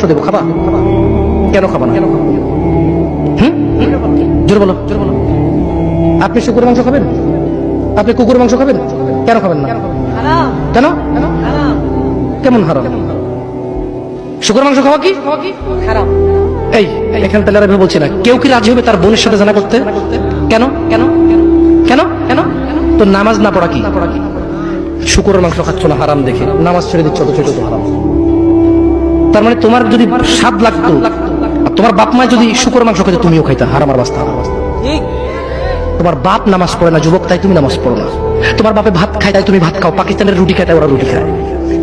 দেবো, খাবা? কেন খাবা না? জোর বলো, জোর বলো। আপনি শুকরের মাংস খাবেন? আপনি কুকুরের মাংস খাবেন? কেন খাবেন না? কেন? কেমন হারাম? শুকরের মাংস খাওয়া কি হারাম? এই এখানে তাহলে আর বলছি না, কেউ কি রাজি হবে তার বোনের সাথে জানা করতে? কেন? কেন? কেন? কেন? তো নামাজ না পড়া কি? শুকরের মাংস খাচ্ছ না হারাম দেখে, নামাজ ছেড়ে দিচ্ছ, তো সেটা তো হারাম। তার মানে তোমার যদি স্বাদ লাগতো আর তোমার বাপ মা যদি শুকরের মাংস খেতে, তুমিও খাইতা, হারাম আর বাস্তা। তোমার বাপ নামাজ পড়ে না যুবক, তাই তুমি নামাজ পড়ো না। তোমার বাপে ভাত খায় তাই তুমি ভাত খাও, পাকিস্তানের রুটি খায় তাই ওরা রুটি খায়,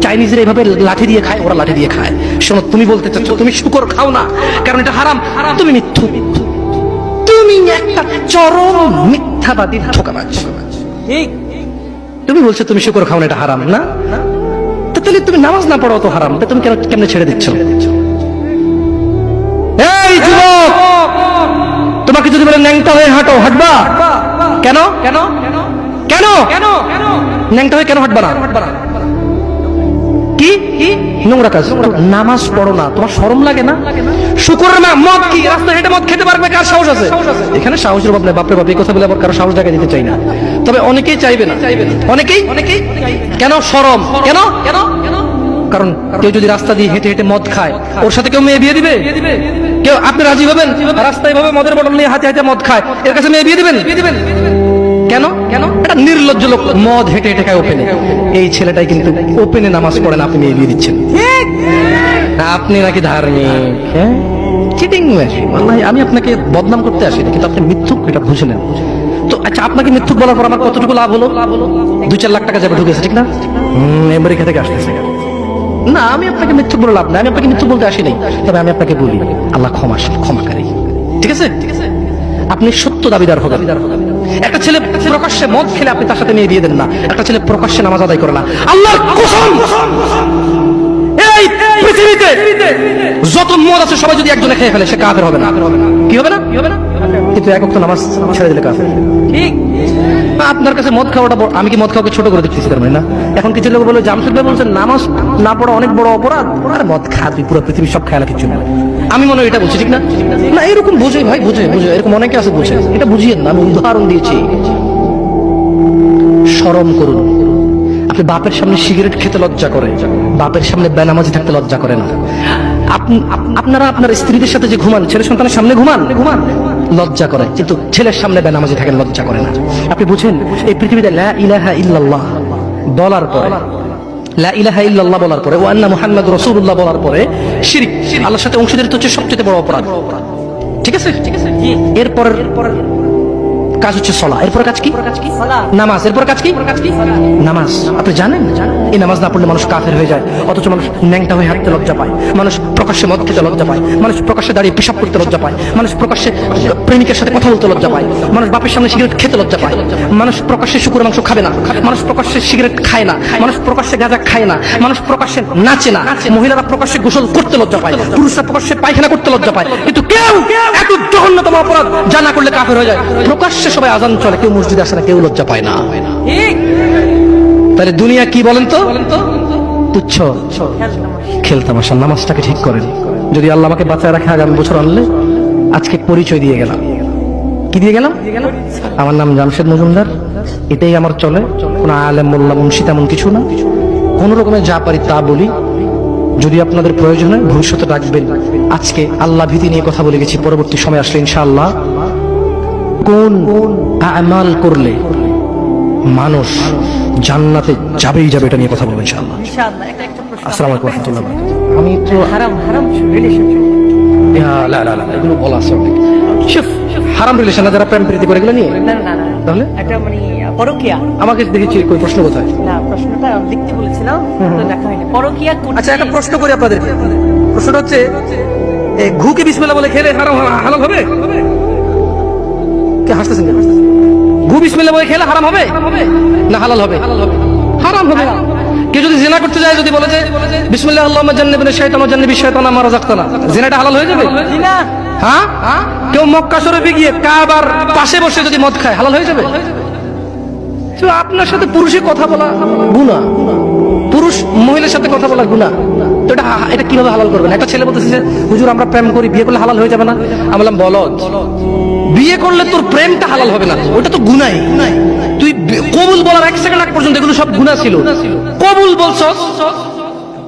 চাইনিজের এইভাবে লাঠি দিয়ে খায়, ওরা লাঠি দিয়ে খায়। শোনো, তুমি বলতে চাচ্ছ তুমি শুকর খাও না কারণ এটা হারাম, তুমি মিথ্যু, তুমি একটা চরম মিথ্যাবাদী ঠকাবাজ। তুমি বলছো তুমি শুকর খাও না, এটা হারাম না? তাহলে তুমি নামাজ না পড়ো তো হারাম, তুমি কেন কেমনে ছেড়ে দিচ্ছ? এই যুবক, তোমাকে যদি বলে ন্যাংটা হয়ে হাঁটো, হাঁটবা? কেন? কেন? কেন? ন্যাংটা হয়ে কেন হাঁটবা না? কি নোংরা কাজ? নামাজ পড়ো না, তোমার শরম লাগে না? শুকরের মদ কি রাস্তা হেঁটে মদ খেতে পারবে? কার সাহস আছে? এখানে সাহসের অভাব নেই, বাপরে বাপ, এই কথা বলে আবার কারো সাহস জায়গা দিতে চাই না, তবে অনেকেই চাইবে না, অনেকেই। কেন শরম? কেন? কারণ কেউ যদি রাস্তা দিয়ে হেঁটে হেঁটে মদ খায়, ওর সাথে কেউ মেয়ে বিয়ে দিবে? কেউ? আপনি রাজি হবেন রাস্তায় ভাবে মদের বটল নিয়ে হাতে হাতে মদ খায়, এর কাছে মেয়ে বিয়ে দিবেন? কেন? কেন? এটা নির্লজ্জ লোক, মদ হেঁটে হেঁটে খায় ওপেনে। এই ছেলেটাই কিন্তু ওপেনে নামাজ পড়ে না, আপনি মেয়ে বিয়ে দিচ্ছেন। আপনি নাকি ধার্মিক? হ্যাঁ, চিটিং মেশিন। আল্লাহ, আমি আপনাকে বদনাম করতে আসিনি, কিন্তু আপনি মিথ্যুক, এটা বুঝে নেন। তো আচ্ছা, আপনাকে মিথ্যুক বলার পর আমার কতটুকু লাভ হলো? 2-4 লাখ টাকা যাবে ঢুকেছে, ঠিক না? আমেরিকা থেকে আসতেছে না। আমি আপনাকে মিথ্যুক বলে লাভ না, আমি আপনাকে মিথ্যুক বলতে আসি নাই, তবে আমি আপনাকে বলি আল্লাহ ক্ষমাকারী, ঠিক আছে? আপনি সত্য দাবিদার হবেন। একটা ছেলে প্রকাশ্যে মদ খেলে আপনি তার সাথে মেয়ে বিয়ে দেন না, একটা ছেলে প্রকাশ্যে নামাজ আদায় করে না। আল্লাহর কসম, এই পৃথিবীতে যত মদ আছে সবাই যদি একজনে খেয়ে ফেলে, সে কাফের হবে না। কি হবে না? কিন্তু এক ওয়াক্ত নামাজ ছেড়ে দিলে কাফের। ঠিক? আপনার কাছে মদ খাওয়াটা, আমি কি মদ খাওয়াকে ছোট করে দেখতেছি? তার মানে না। এখন কিছু লোক বলে, জামশেদ ভাই বলছেন নামাজ না পড়া অনেক বড় অপরাধ, আর মদ খা তুই, পুরো পৃথিবী সব খেয়ালা কিছু না। আমি মনে হয় এটা বলছি, ঠিক না? না, এরকম বুঝে ভাই, বুঝে এরকম অনেকে আছে, বুঝে। এটা বুঝিয়েন না, আমি উদাহরণ দিয়েছি। শরম করুন। আপনি বাপের সামনে সিগারেট খেতে লজ্জা করে, বাপের সামনে বেনামাজি থাকতে লজ্জা করে না। আপনারা আপনার স্ত্রীদের সাথে যে ঘুমান, ছেলে সন্তানের সামনে ঘুমান, লজ্জা করে, কিন্তু ছেলের সামনে বেনামাজি থাকেন, লজ্জা করে না। আপনি বুঝেন, এই পৃথিবীতে লা ইলাহা ইল্লাল্লাহ বলার পরে, লা ইলাহা ইল্লাল্লাহ বলার পরে, ওয়া আন্না মুহাম্মাদুর রাসূলুল্লাহ বলার পরে শিরক, আল্লাহর সাথে অংশীদারিত্ব হচ্ছে সবচেয়ে বড় অপরাধ, ঠিক আছে? এরপর কাজ হচ্ছে সলা, এরপর কাজ কি? নামাজ। এরপর কাজ কি? নামাজ। আপনি জানেন এই নামাজ না পড়লে মানুষ কাফের হয়ে যায়, অথচ মানুষ ন্যাংটা হয়ে হাঁটতে লজ্জা পায়, মানুষ প্রকাশ্যে মদ খেতে লজ্জা পায়, মানুষ প্রকাশ্যে দাঁড়িয়ে পেশাব করতে লজ্জা পায়, মানুষ প্রকাশ্যে প্রেমিকের সাথে কথা বলতে লজ্জা পায়, মানুষ বাপের সামনে সিগারেট খেতে লজ্জা পায়, মানুষ প্রকাশ্যে শুকরের মাংস খাবে না, মানুষ প্রকাশ্যে সিগারেট খায় না, মানুষ প্রকাশ্যে গাঁজা খায় না, মানুষ প্রকাশ্যে নাচে না, মহিলারা প্রকাশ্যে গোসল করতে লজ্জা পায়, পুরুষরা প্রকাশ্যে পায়খানা করতে লজ্জা পায়, কিন্তু কেউ এত জঘন্যতম অপরাধ যা না করলে কাফের হয়ে যায়। প্রকাশ্যে সবাই আজান চলে, কেউ মসজিদে আসে না, কেউ লজ্জা পায় না। তাহলে দুনিয়া কি বলেন তো? তুচ্ছ খেলতামাশা। নামাজটাকে ঠিক করেন। যদি আল্লাহ আমাকে বাঁচায় রাখে, আগামী বছর আনলে আজকে পরিচয় দিয়ে গেলাম। কি দিয়ে গেলাম? আমার নাম জামশেদ মজুমদার, এটাই আমার চলে। কোন আলেম মোল্লা মুন্সি তেমন কিছু না, কোন রকমের যা পারি তা বলি। যদি আপনাদের প্রয়োজন হয় ভবিষ্যতে ডাকবেন। আজকে আল্লাহ ভীতি নিয়ে কথা বলে গেছি, পরবর্তী সময় আসলে ইনশাআল্লাহ কোন আমাল করলে মানুষ জান্নাতে যাবেই যাবে, এটা নিয়ে কথা বলবো ইনশাআল্লাহ। আসসালামু আলাইকুম ওয়া রাহমাতুল্লাহি ওয়া বারাকাতুহু। আমি তো হারাম রিলেশনশিপ, না এগুলো বলা আছে অনেক। হারাম রিলেশন না, যারা প্রেম প্রীতি করে, এগুলো নিয়ে না। তাহলে একটা মানে পরকিয়া। আমাকে দেখেছি কই প্রশ্ন কোথায়? না, প্রশ্নটা লিখতে বলেছিলাম তো লেখা হয়নি। পরকিয়া। আচ্ছা, একটা প্রশ্ন করি আপনাদেরকে। প্রশ্নটা হচ্ছে, ঘুকে বিসমিল্লাহ বলে খেলে হারাম হালাল হবে? কে হাসতেছেন? ঘু বিসমিল্লাহ বলে খেলে হারাম হবে না হালাল হবে? হারাম হবে। কেউ যদি জিনা করতে যায়, যদি বলে যে বিসমিল্লাহ আল্লাহুম্মা জান্নিবনা শাইতান ওয়া জান্নিবিশ শাইতান মা রাযাকতানা, জিনাটা হালাল হয়ে যাবে? হ্যাঁ। কেউ মক্কা শরীফে গিয়ে কাবার পাশে বসে যদি মদ খায়, হালাল হয়ে যাবে? তো আপনার সাথে পুরুষের কথা বলা গুনাহ, পুরুষ মহিলার সাথে কথা বলা গুনাহ, তো এটা কিভাবে হালাল করবেন? একটা ছেলে বলতেছে যে হুজুর আমরা প্রেম করি, বিয়ে করলে হালাল হয়ে যাবে না? আমি বললাম বলদ, বিয়ে করলে তোর প্রেমটা হালাল হবে না, ওটা তো গুনাহ। তুই কবুল বলার 1 সেকেন্ড আগ পর্যন্ত এগুলো সব গুনাহ ছিল। কবুল বলছস,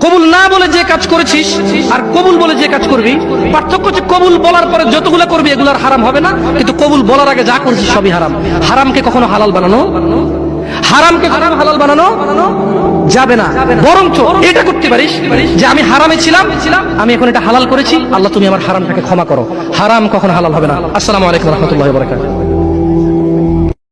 কবুল না বলে যে কাজ করেছিস আর কবুল বলে যে কাজ করবি, পার্থক্য হচ্ছে কবুল বলার পরে যতগুলো করবি এগুলো আর হারাম হবে না, কিন্তু কবুল বলার আগে যা করছিস সবই হারাম। হারামকে কখনো হালাল বানানো, হারামকে হালাল বানানো যাবে না। বরঞ্চ এটা করতে পারিস যে আমি হারামে ছিলাম, আমি এখন এটা হালাল করেছি, আল্লাহ তুমি আমার হারামটাকে ক্ষমা করো। হারাম কখনো হালাল হবে না। আসসালামু আলাইকুম ওয়া রাহমাতুল্লাহি ওয়া বারাকাতুহু।